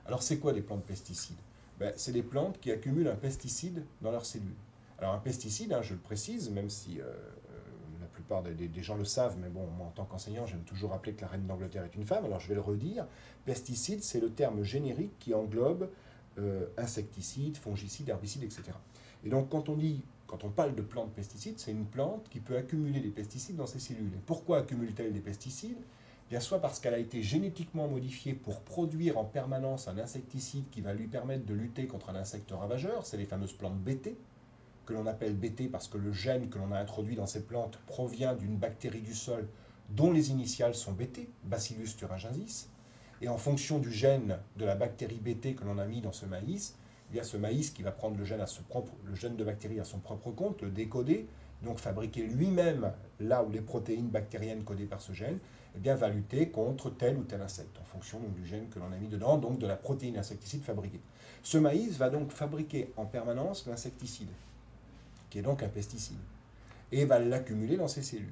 Alors c'est quoi des plantes pesticides? Ben, c'est des plantes qui accumulent un pesticide dans leurs cellules. Alors un pesticide, hein, je le précise, même si la plupart des gens le savent, mais bon, moi en tant qu'enseignant, j'aime toujours rappeler que la reine d'Angleterre est une femme, alors je vais le redire. Pesticide, c'est le terme générique qui englobe insecticides, fongicides, herbicides, etc. Et donc quand on parle de plante pesticide, c'est une plante qui peut accumuler des pesticides dans ses cellules. Et pourquoi accumule-t-elle des pesticides? Bien soit parce qu'elle a été génétiquement modifiée pour produire en permanence un insecticide qui va lui permettre de lutter contre un insecte ravageur, c'est les fameuses plantes BT, que l'on appelle BT parce que le gène que l'on a introduit dans ces plantes provient d'une bactérie du sol dont les initiales sont BT, Bacillus thuringiensis. Et en fonction du gène de la bactérie BT que l'on a mis dans ce maïs, il y a ce maïs qui va prendre le gène de bactérie à son propre compte, le décoder, donc fabriquer lui-même là où les protéines bactériennes codées par ce gène, eh bien, va lutter contre tel ou tel insecte, en fonction donc, du gène que l'on a mis dedans, donc de la protéine insecticide fabriquée. Ce maïs va donc fabriquer en permanence l'insecticide, qui est donc un pesticide, et va l'accumuler dans ses cellules.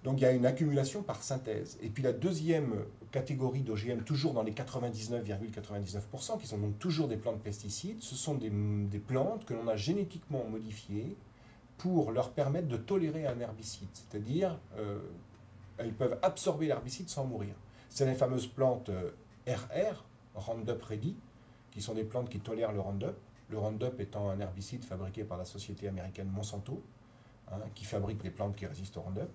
Donc il y a une accumulation par synthèse. Et puis la deuxième catégorie d'OGM, toujours dans les 99,99%, qui sont donc toujours des plantes pesticides, ce sont des plantes que l'on a génétiquement modifiées pour leur permettre de tolérer un herbicide. C'est-à-dire, elles peuvent absorber l'herbicide sans mourir. C'est les fameuses plantes RR, Roundup Ready, qui sont des plantes qui tolèrent le Roundup. Le Roundup étant un herbicide fabriqué par la société américaine Monsanto, hein, qui fabrique des plantes qui résistent au Roundup.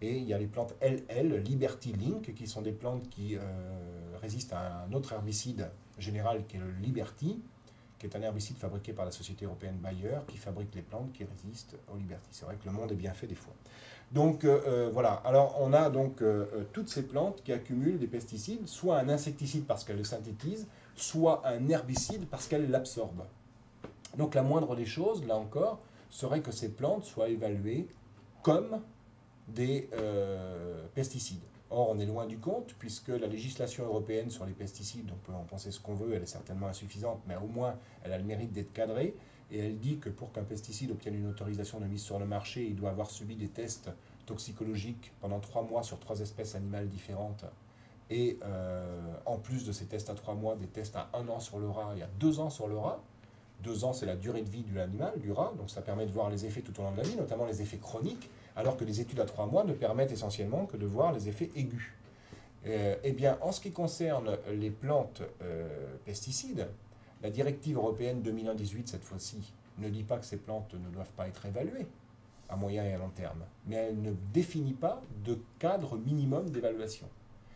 Et il y a les plantes LL, Liberty Link, qui sont des plantes qui résistent à un autre herbicide général qui est le Liberty, qui est un herbicide fabriqué par la société européenne Bayer, qui fabrique les plantes qui résistent au Liberty. C'est vrai que le monde est bien fait des fois. Donc voilà, alors on a donc toutes ces plantes qui accumulent des pesticides, soit un insecticide parce qu'elles le synthétisent, soit un herbicide parce qu'elles l'absorbent. Donc la moindre des choses, là encore, serait que ces plantes soient évaluées comme des pesticides. Or, on est loin du compte, puisque la législation européenne sur les pesticides, on peut en penser ce qu'on veut, elle est certainement insuffisante, mais au moins, elle a le mérite d'être cadrée, et elle dit que pour qu'un pesticide obtienne une autorisation de mise sur le marché, il doit avoir subi des tests toxicologiques pendant 3 mois sur 3 espèces animales différentes, et en plus de ces tests à 3 mois, des tests à 1 an sur le rat et à 2 ans sur le rat. 2 ans, c'est la durée de vie de l'animal, du rat, donc ça permet de voir les effets tout au long de la vie, notamment les effets chroniques, alors que les études à 3 mois ne permettent essentiellement que de voir les effets aigus. Eh bien, en ce qui concerne les plantes pesticides, la directive européenne 2001-18, cette fois-ci, ne dit pas que ces plantes ne doivent pas être évaluées à moyen et à long terme, mais elle ne définit pas de cadre minimum d'évaluation.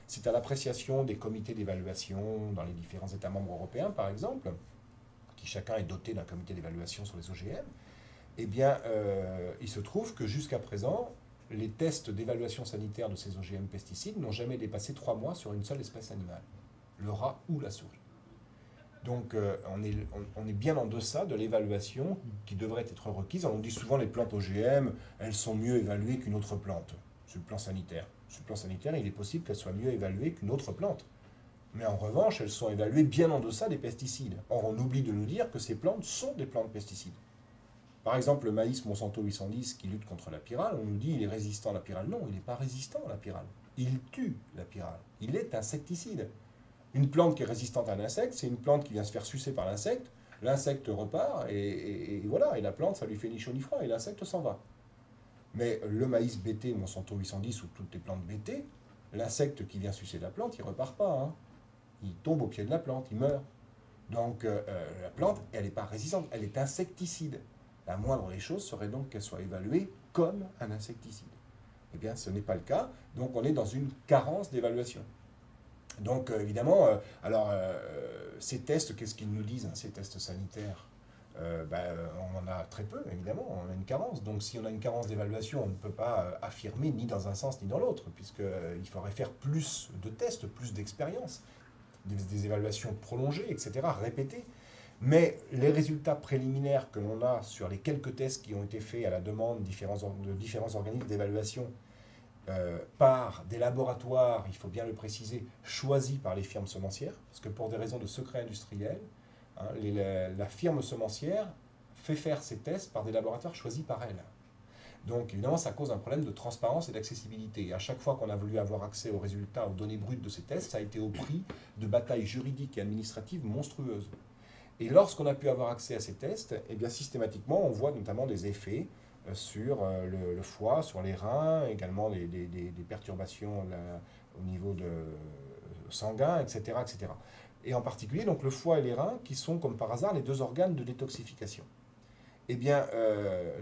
C'est à l'appréciation des comités d'évaluation dans les différents États membres européens, par exemple, qui chacun est doté d'un comité d'évaluation sur les OGM, eh bien, il se trouve que jusqu'à présent, les tests d'évaluation sanitaire de ces OGM pesticides n'ont jamais dépassé 3 mois sur une seule espèce animale, le rat ou la souris. Donc, on est bien en deçà de l'évaluation qui devrait être requise. On dit souvent les plantes OGM, elles sont mieux évaluées qu'une autre plante, sur le plan sanitaire. Sur le plan sanitaire, il est possible qu'elles soient mieux évaluées qu'une autre plante. Mais en revanche, elles sont évaluées bien en deçà des pesticides. Or, on oublie de nous dire que ces plantes sont des plantes pesticides. Par exemple, le maïs Monsanto 810 qui lutte contre la pyrale, on nous dit qu'il est résistant à la pyrale. Non, il n'est pas résistant à la pyrale. Il tue la pyrale. Il est insecticide. Une plante qui est résistante à un insecte, c'est une plante qui vient se faire sucer par l'insecte. L'insecte repart et voilà, et la plante, ça lui fait ni chaud ni froid et l'insecte s'en va. Mais le maïs BT Monsanto 810 ou toutes les plantes BT, l'insecte qui vient sucer la plante, il repart pas. Hein. Il tombe au pied de la plante, il meurt. Donc la plante, elle n'est pas résistante, elle est insecticide. La moindre des choses serait donc qu'elle soit évaluée comme un insecticide. Eh bien, ce n'est pas le cas, donc on est dans une carence d'évaluation. Donc évidemment, ces tests, qu'est-ce qu'ils nous disent, hein, ces tests sanitaires? On en a très peu, évidemment, on a une carence. Donc si on a une carence d'évaluation, on ne peut pas affirmer ni dans un sens ni dans l'autre, puisqu'il faudrait faire plus de tests, plus d'expériences, des évaluations prolongées, etc., répétées. Mais les résultats préliminaires que l'on a sur les quelques tests qui ont été faits à la demande de différents organismes d'évaluation par des laboratoires, il faut bien le préciser, choisis par les firmes semencières, parce que pour des raisons de secret industriel, hein, la firme semencière fait faire ces tests par des laboratoires choisis par elle. Donc évidemment, ça cause un problème de transparence et d'accessibilité. Et à chaque fois qu'on a voulu avoir accès aux résultats, aux données brutes de ces tests, ça a été au prix de batailles juridiques et administratives monstrueuses. Et lorsqu'on a pu avoir accès à ces tests, eh bien systématiquement, on voit notamment des effets sur le foie, sur les reins, également des perturbations au niveau sanguin, etc., etc. Et en particulier, donc, le foie et les reins, qui sont, comme par hasard, les deux organes de détoxification. Eh bien,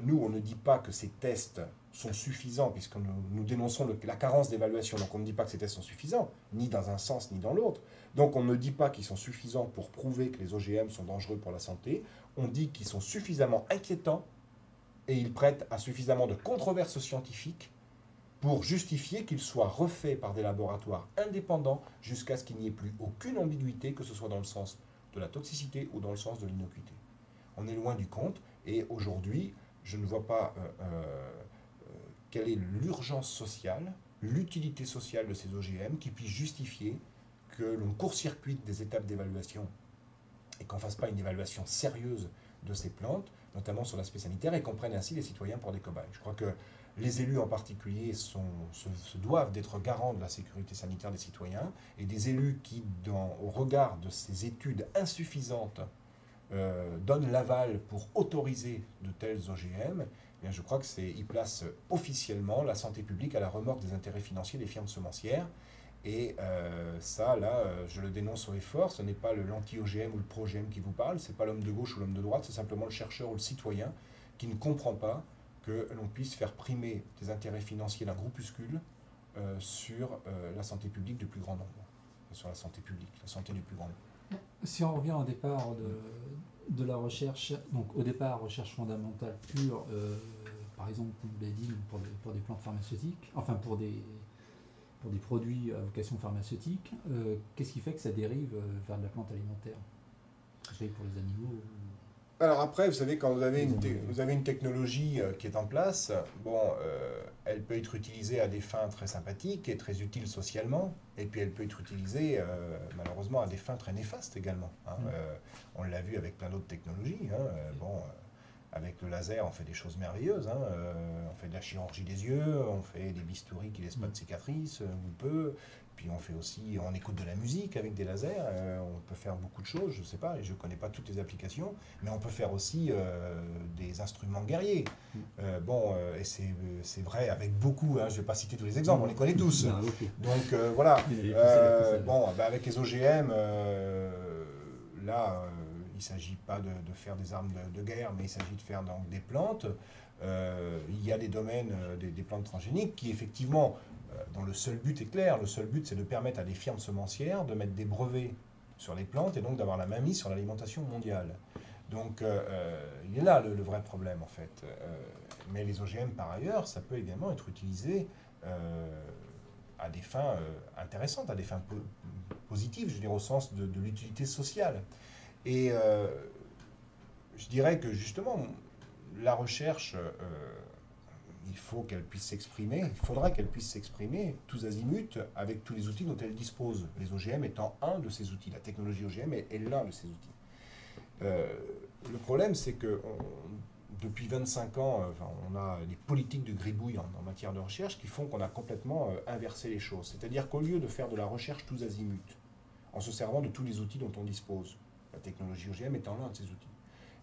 nous, on ne dit pas que ces tests sont suffisants, puisque nous dénonçons la carence d'évaluation. Donc, on ne dit pas que ces tests sont suffisants, ni dans un sens, ni dans l'autre. Donc, on ne dit pas qu'ils sont suffisants pour prouver que les OGM sont dangereux pour la santé. On dit qu'ils sont suffisamment inquiétants et ils prêtent à suffisamment de controverses scientifiques pour justifier qu'ils soient refaits par des laboratoires indépendants jusqu'à ce qu'il n'y ait plus aucune ambiguïté, que ce soit dans le sens de la toxicité ou dans le sens de l'innocuité. On est loin du compte, et aujourd'hui, je ne vois pas quelle est l'urgence sociale, l'utilité sociale de ces OGM qui puisse justifier que l'on court-circuite des étapes d'évaluation et qu'on ne fasse pas une évaluation sérieuse de ces plantes, notamment sur l'aspect sanitaire, et qu'on prenne ainsi les citoyens pour des cobayes. Je crois que les élus en particulier se doivent d'être garants de la sécurité sanitaire des citoyens, et des élus qui, au regard de ces études insuffisantes, donnent l'aval pour autoriser de tels OGM, eh bien je crois qu'ils placent officiellement la santé publique à la remorque des intérêts financiers des firmes semencières. Et ça, là, je le dénonce haut et fort. Ce n'est pas l'anti-OGM ou le pro-OGM qui vous parle, ce n'est pas l'homme de gauche ou l'homme de droite, c'est simplement le chercheur ou le citoyen qui ne comprend pas que l'on puisse faire primer les intérêts financiers d'un groupuscule sur la santé publique du plus grand nombre, sur la santé publique, la santé du plus grand nombre. Si on revient au départ de la recherche, donc au départ, recherche fondamentale pure, par exemple, comme vous l'avez dit, pour des plantes pharmaceutiques, enfin pour des produits à vocation pharmaceutique, qu'est-ce qui fait que ça dérive vers de la plante alimentaire? C'est pour les animaux Alors après, vous savez, quand vous avez une technologie qui est en place, bon, elle peut être utilisée à des fins très sympathiques et très utiles socialement, et puis elle peut être utilisée malheureusement à des fins très néfastes également. Hein. On l'a vu avec plein d'autres technologies. Hein. Bon, avec le laser, on fait des choses merveilleuses. Hein. On fait de la chirurgie des yeux, on fait des bistouris qui ne laissent pas de cicatrices, ou peu. Puis on fait aussi, on écoute de la musique avec des lasers. On peut faire beaucoup de choses, je ne sais pas, et je ne connais pas toutes les applications, mais on peut faire aussi des instruments guerriers. Bon, et c'est vrai avec beaucoup, hein, je ne vais pas citer tous les exemples, on les connaît tous. Donc voilà. Bon, bah, avec les OGM, là, il ne s'agit pas de faire des armes de guerre, mais il s'agit de faire donc, des plantes. Il y a des domaines, des plantes transgéniques qui, effectivement, dont le seul but est clair. Le seul but, c'est de permettre à des firmes semencières de mettre des brevets sur les plantes et donc d'avoir la mainmise sur l'alimentation mondiale. Donc, il est là le vrai problème, en fait. Mais les OGM, par ailleurs, ça peut également être utilisé à des fins intéressantes, à des fins positives, je veux dire, au sens de l'utilité sociale. Et je dirais que, justement, la recherche, il faut qu'elle puisse s'exprimer, il faudra qu'elle puisse s'exprimer tous azimuts avec tous les outils dont elle dispose, les OGM étant un de ces outils. La technologie OGM est l'un de ces outils. Le problème, c'est que depuis 25 ans, on a des politiques de gribouille en matière de recherche qui font qu'on a complètement inversé les choses. C'est-à-dire qu'au lieu de faire de la recherche tous azimuts, en se servant de tous les outils dont on dispose, la technologie OGM étant l'un de ces outils,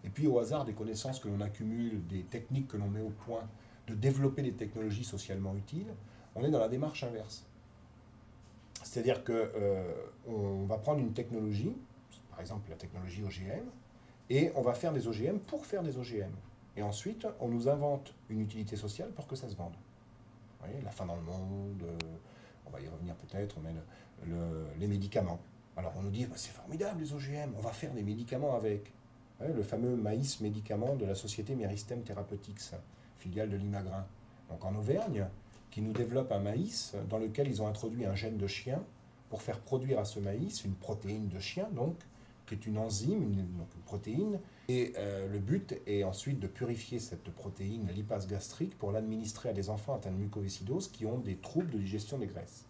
et puis au hasard des connaissances que l'on accumule, des techniques que l'on met au point, de développer des technologies socialement utiles, on est dans la démarche inverse. C'est-à-dire qu'on va prendre une technologie, par exemple la technologie OGM, et on va faire des OGM pour faire des OGM. Et ensuite, on nous invente une utilité sociale pour que ça se vende. Vous voyez, la faim dans le monde, on va y revenir peut-être, mais les médicaments. Alors on nous dit, bah, c'est formidable les OGM, on va faire des médicaments avec. Vous voyez, le fameux maïs médicament de la société Meristem Therapeutics, filiale de l'Imagrin. Donc en Auvergne, qui nous développe un maïs dans lequel ils ont introduit un gène de chien pour faire produire à ce maïs une protéine de chien, donc, qui est une enzyme, une protéine. Et le but est ensuite de purifier cette protéine, la lipase gastrique, pour l'administrer à des enfants atteints de mucoviscidose qui ont des troubles de digestion des graisses.